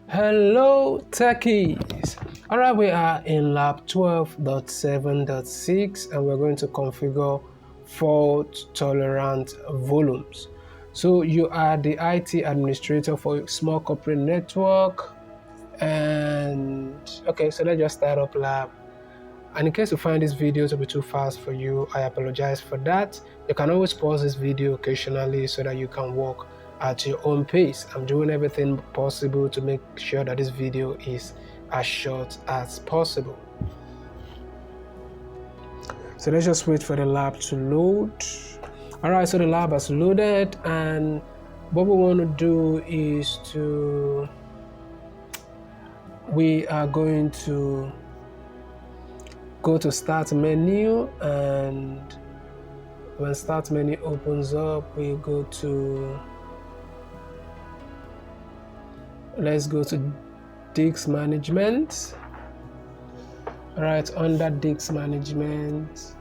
Hello techies! Alright, we are in lab 12.7.6 and we're going to configure fault tolerant volumes. So you are the IT administrator for a small corporate network, and okay, so let's just start up lab. And in case you find this video to be too fast for you, I apologize for that. You can always pause this video occasionally so that you can work at your own pace. I'm doing everything possible to make sure that this video is as short as possible. So let's just wait for the lab to load. Alright, so the lab has loaded, and what we want to do is we are going to go to start menu, and when start menu opens up, we go to, let's go to disk management. All right, under disk management,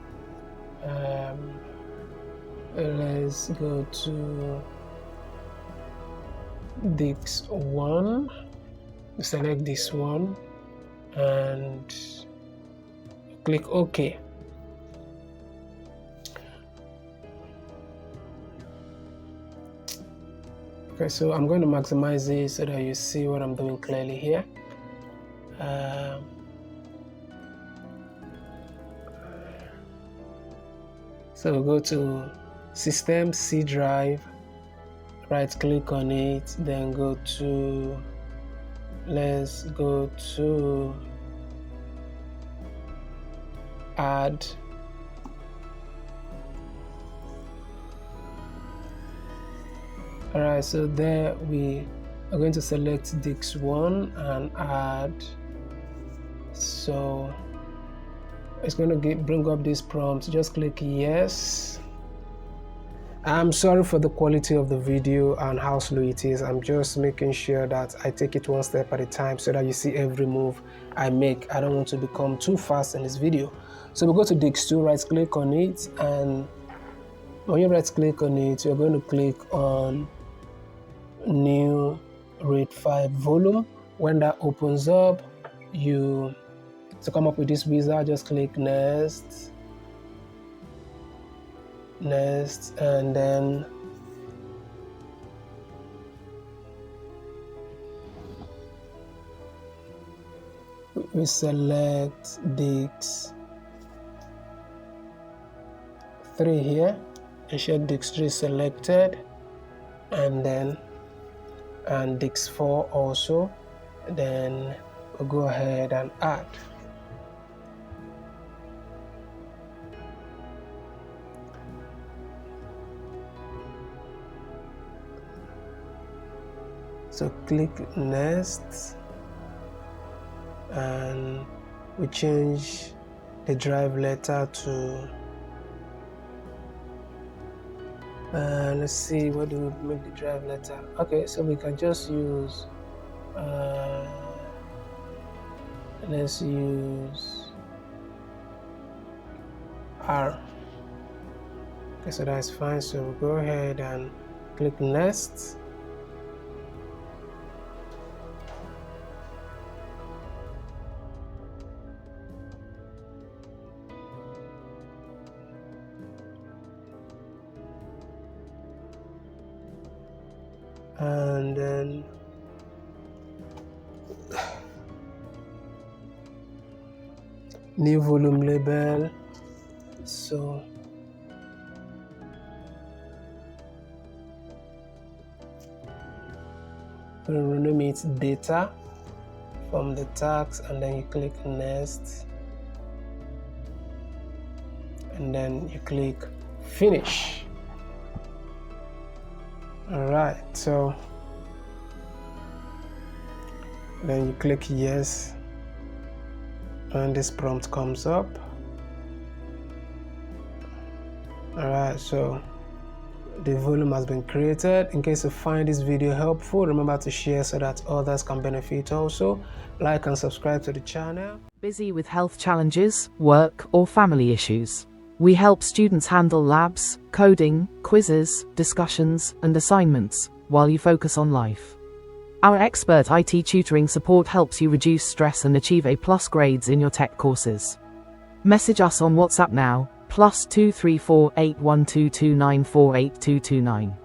let's go to disk 1, select this one and click OK. Okay, so I'm going to maximize this so that you see what I'm doing clearly here. So we'll go to System C drive, right click on it, then go to, let's go to add. Alright, so there we are going to select disk 1 and add. So it's going to bring up this prompt. Just click yes. I'm sorry for the quality of the video and how slow it is. I'm just making sure that I take it one step at a time so that you see every move I make. I don't want to become too fast in this video. So we'll go to disk 2, right click on it, and when you right click on it, you're going to click on new RAID 5 volume. When that opens up, to come up with this wizard, just click next, and then we select disk 3 here, ensure disk 3 is selected, and then disk 4 also. Then we'll go ahead and add. So click next, and we change the drive letter to, let's see, what do we make the drive letter? Okay, so we can just use, let's use R. Okay, so that's fine. So we'll go ahead and click next. And then new volume label, so we'll rename it data from the tags, and then you click next, and then you click finish. Alright, so then you click yes, and this prompt comes up. Alright, so the volume has been created. In case you find this video helpful, remember to share so that others can benefit also. Like and subscribe to the channel. Busy with health challenges, work, or family issues? We help students handle labs, coding, quizzes, discussions, and assignments while you focus on life. Our expert IT tutoring support helps you reduce stress and achieve A+ grades in your tech courses. Message us on WhatsApp now, +234 8122948229.